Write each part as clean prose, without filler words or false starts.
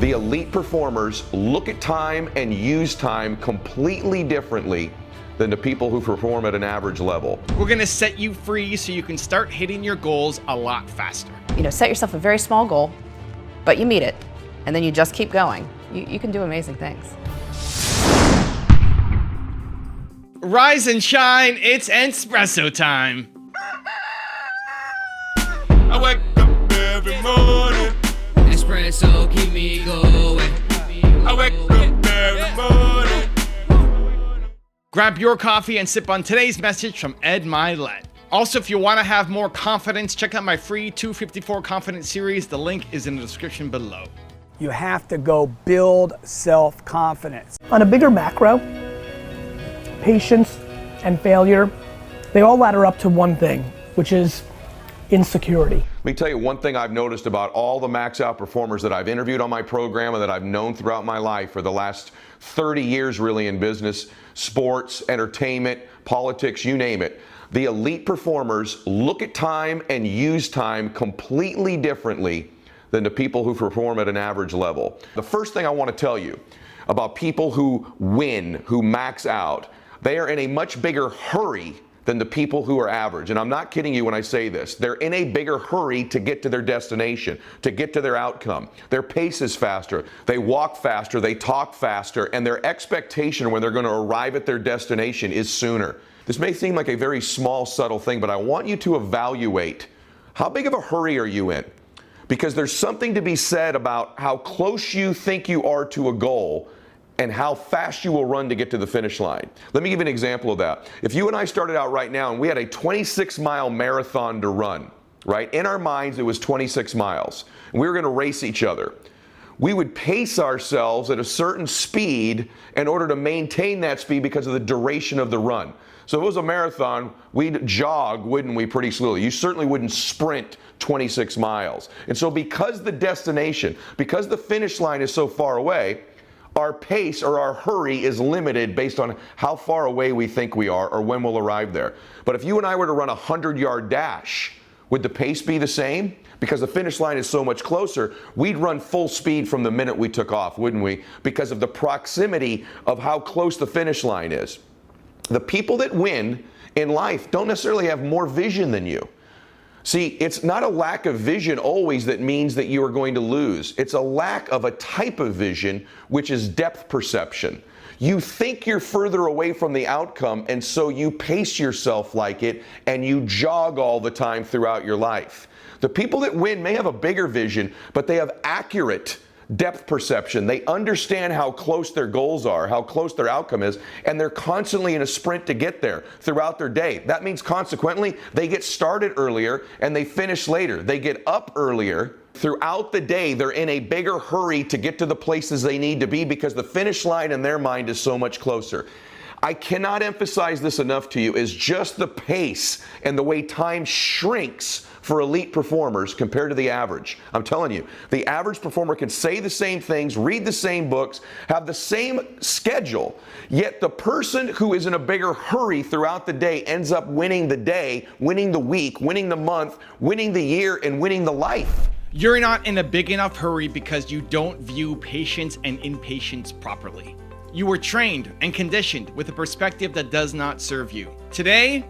The elite performers look at time and use time completely differently than the people who perform at an average level. We're gonna set you free so you can start hitting your goals a lot faster. Set yourself a very small goal, but you meet it, and then you just keep going. You can do amazing things. Rise and shine, it's espresso time. I wake up every morning. Espresso keep me going. I wake up every morning. Grab your coffee and sip on today's message from Ed Mylett. Also, if you want to have more confidence, check out my free 254 Confidence series. The link is in the description below. You have to go build self-confidence. On a bigger macro, patience and failure, they all ladder up to one thing, which is insecurity. Let me tell you one thing I've noticed about all the max out performers that I've interviewed on my program and that I've known throughout my life for the last 30 years really in business, sports, entertainment, politics, you name it. The elite performers look at time and use time completely differently than the people who perform at an average level. The first thing I want to tell you about people who win, who max out, they are in a much bigger hurry than the people who are average. And I'm not kidding you when I say this. They're in a bigger hurry to get to their destination, to get to their outcome. Their pace is faster. They walk faster, they talk faster, and their expectation when they're going to arrive at their destination is sooner. This may seem like a very small, subtle thing, but I want you to evaluate how big of a hurry are you in? Because there's something to be said about how close you think you are to a goal and how fast you will run to get to the finish line. Let me give you an example of that. If you and I started out right now and we had a 26-mile marathon to run, right? In our minds, it was 26 miles. And we were gonna race each other. We would pace ourselves at a certain speed in order to maintain that speed because of the duration of the run. So if it was a marathon, we'd jog, wouldn't we, pretty slowly. You certainly wouldn't sprint 26 miles. And so because the destination, because the finish line is so far away, our pace or our hurry is limited based on how far away we think we are or when we'll arrive there. But if you and I were to run a 100-yard dash, would the pace be the same? Because the finish line is so much closer, we'd run full speed from the minute we took off, wouldn't we? Because of the proximity of how close the finish line is. The people that win in life don't necessarily have more vision than you. See, it's not a lack of vision always that means that you are going to lose. It's a lack of a type of vision, which is depth perception. You think you're further away from the outcome, and so you pace yourself like it, and you jog all the time throughout your life. The people that win may have a bigger vision, but they have accurate depth perception. They understand how close their goals are, how close their outcome is, and they're constantly in a sprint to get there throughout their day. That means consequently, they get started earlier and they finish later. They get up earlier. Throughout the day, they're in a bigger hurry to get to the places they need to be because the finish line in their mind is so much closer. I cannot emphasize this enough to you, is just the pace and the way time shrinks for elite performers compared to the average. I'm telling you, the average performer can say the same things, read the same books, have the same schedule, yet the person who is in a bigger hurry throughout the day ends up winning the day, winning the week, winning the month, winning the year, and winning the life. You're not in a big enough hurry because you don't view patience and impatience properly. You were trained and conditioned with a perspective that does not serve you. Today,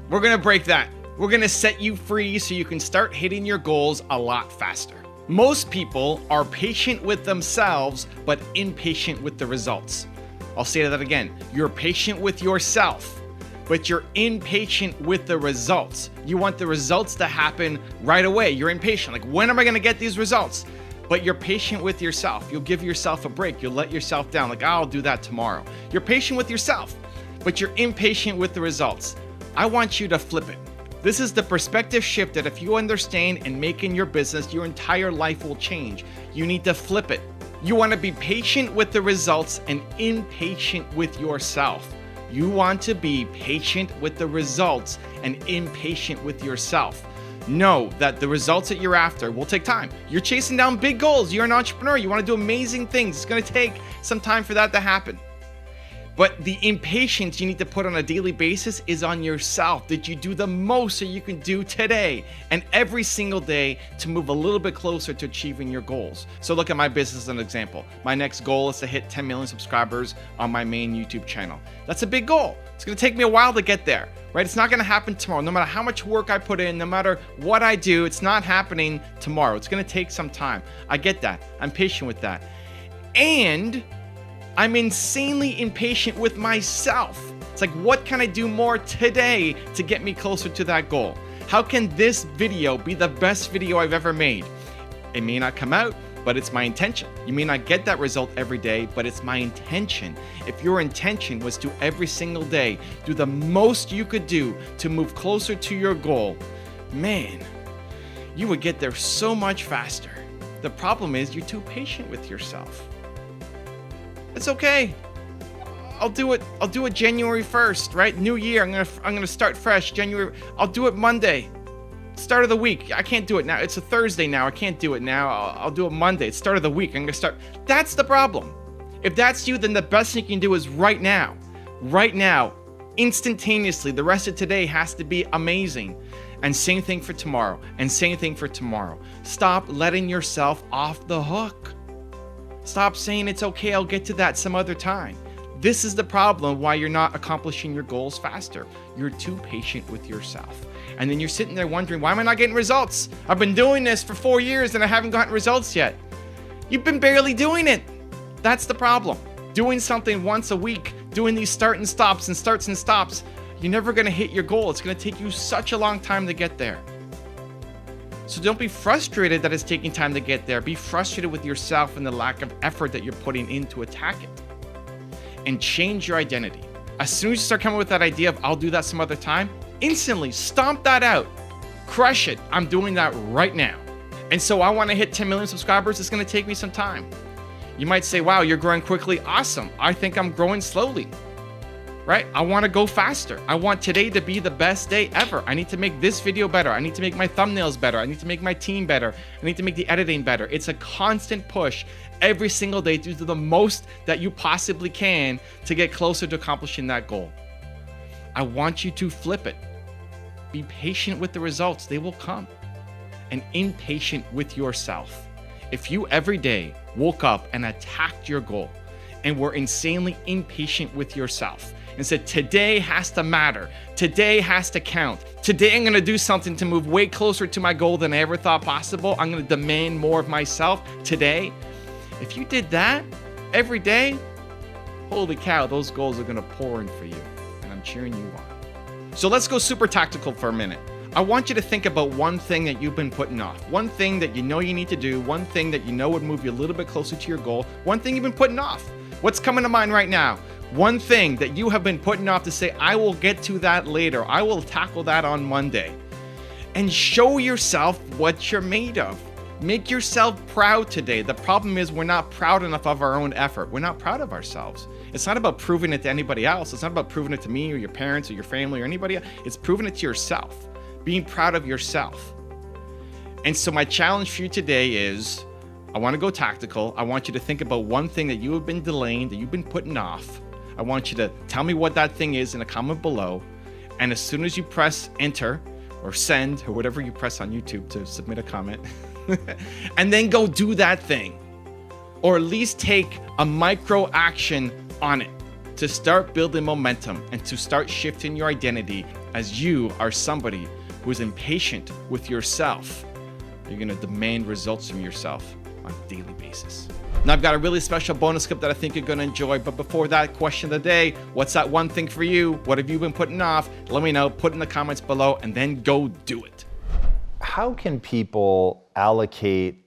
we're gonna break that. We're gonna set you free so you can start hitting your goals a lot faster. Most people are patient with themselves, but impatient with the results. I'll say that again. You're patient with yourself, but you're impatient with the results. You want the results to happen right away. You're impatient. Like, when am I gonna get these results? But you're patient with yourself. You'll give yourself a break. You'll let yourself down. Like, I'll do that tomorrow. You're patient with yourself, but you're impatient with the results. I want you to flip it. This is the perspective shift that if you understand and make in your business, your entire life will change. You need to flip it. You want to be patient with the results and impatient with yourself. You want to be patient with the results and impatient with yourself. Know that the results that you're after will take time. You're chasing down big goals. You're an entrepreneur. You want to do amazing things. It's going to take some time for that to happen. But the impatience you need to put on a daily basis is on yourself. Did you do the most that you can do today and every single day to move a little bit closer to achieving your goals? So look at my business as an example. My next goal is to hit 10 million subscribers on my main YouTube channel. That's a big goal. It's gonna take me a while to get there, right? It's not gonna happen tomorrow. No matter how much work I put in, no matter what I do, it's not happening tomorrow. It's gonna take some time. I get that. I'm patient with that. And I'm insanely impatient with myself. It's like, what can I do more today to get me closer to that goal? How can this video be the best video I've ever made? It may not come out, but it's my intention. You may not get that result every day, but it's my intention. If your intention was to every single day do the most you could do to move closer to your goal, man, you would get there so much faster. The problem is you're too patient with yourself. It's okay. I'll do it January 1st, right? New year. I'm gonna start fresh. January. I'll do it Monday. Start of the week. I can't do it now. It's a Thursday now. I can't do it now. I'll do it Monday. It's start of the week. I'm gonna start. That's the problem. If that's you, then the best thing you can do is right now. Right now. Instantaneously. The rest of today has to be amazing. And same thing for tomorrow. And same thing for tomorrow. Stop letting yourself off the hook. Stop saying it's okay, I'll get to that some other time. This is the problem why you're not accomplishing your goals faster. You're too patient with yourself. And then you're sitting there wondering, why am I not getting results? I've been doing this for 4 years and I haven't gotten results yet. You've been barely doing it. That's the problem. Doing something once a week, doing these starts and stops, you're never gonna hit your goal. It's gonna take you such a long time to get there. So don't be frustrated that it's taking time to get there. Be frustrated with yourself and the lack of effort that you're putting in to attack it. And change your identity. As soon as you start coming with that idea of I'll do that some other time, instantly stomp that out. Crush it. I'm doing that right now. And so I want to hit 10 million subscribers. It's going to take me some time. You might say, wow, you're growing quickly. Awesome. I think I'm growing slowly. Right? I want to go faster. I want today to be the best day ever. I need to make this video better. I need to make my thumbnails better. I need to make my team better. I need to make the editing better. It's a constant push every single day to do the most that you possibly can to get closer to accomplishing that goal. I want you to flip it. Be patient with the results. They will come. And impatient with yourself. If you every day woke up and attacked your goal and were insanely impatient with yourself, and said, today has to matter. Today has to count. Today I'm gonna do something to move way closer to my goal than I ever thought possible. I'm gonna demand more of myself today. If you did that every day, holy cow, those goals are gonna pour in for you. And I'm cheering you on. So let's go super tactical for a minute. I want you to think about one thing that you've been putting off. One thing that you know you need to do. One thing that you know would move you a little bit closer to your goal. One thing you've been putting off. What's coming to mind right now? One thing that you have been putting off to say, I will get to that later. I will tackle that on Monday. And show yourself what you're made of. Make yourself proud today. The problem is we're not proud enough of our own effort. We're not proud of ourselves. It's not about proving it to anybody else. It's not about proving it to me or your parents or your family or anybody else. It's proving it to yourself. Being proud of yourself. And so my challenge for you today is, I want to go tactical. I want you to think about one thing that you have been delaying, that you've been putting off. I want you to tell me what that thing is in a comment below. And as soon as you press enter or send or whatever you press on YouTube to submit a comment, and then go do that thing. Or at least take a micro action on it to start building momentum and to start shifting your identity as you are somebody who is impatient with yourself. You're going to demand results from yourself on a daily basis. Now I've got a really special bonus clip that I think you're going to enjoy. But before that, question of the day, what's that one thing for you? What have you been putting off? Let me know, put in the comments below, and then go do it. How can people allocate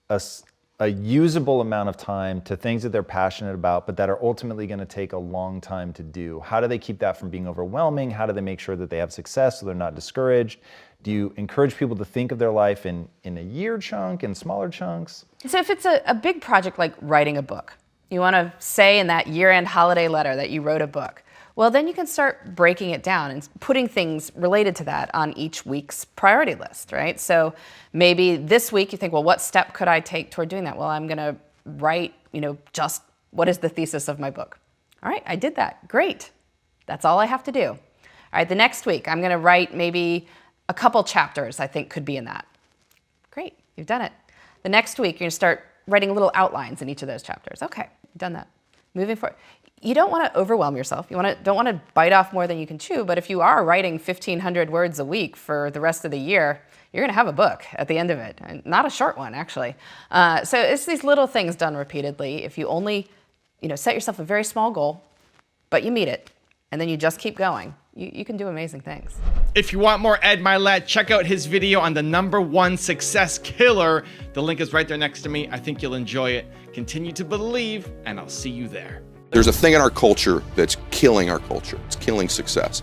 a usable amount of time to things that they're passionate about, but that are ultimately going to take a long time to do? How do they keep that from being overwhelming? How do they make sure that they have success so they're not discouraged? Do you encourage people to think of their life in a year chunk, in smaller chunks? So if it's a big project like writing a book, you want to say in that year-end holiday letter that you wrote a book, well, then you can start breaking it down and putting things related to that on each week's priority list, right? So maybe this week you think, well, what step could I take toward doing that? Well, I'm going to write, just what is the thesis of my book? All right, I did that. Great. That's all I have to do. All right, the next week, I'm going to write maybe a couple chapters I think could be in that. Great, you've done it. The next week, you're going to start writing little outlines in each of those chapters. Okay, you've done that. Moving forward. You don't want to overwhelm yourself. You don't want to bite off more than you can chew, but if you are writing 1,500 words a week for the rest of the year, you're going to have a book at the end of it. And not a short one, actually. So it's these little things done repeatedly. If you only set yourself a very small goal, but you meet it, and then you just keep going, you can do amazing things. If you want more Ed Mylett, check out his video on the #1 success killer. The link is right there next to me. I think you'll enjoy it. Continue to believe, and I'll see you there. There's a thing in our culture that's killing our culture. It's killing success.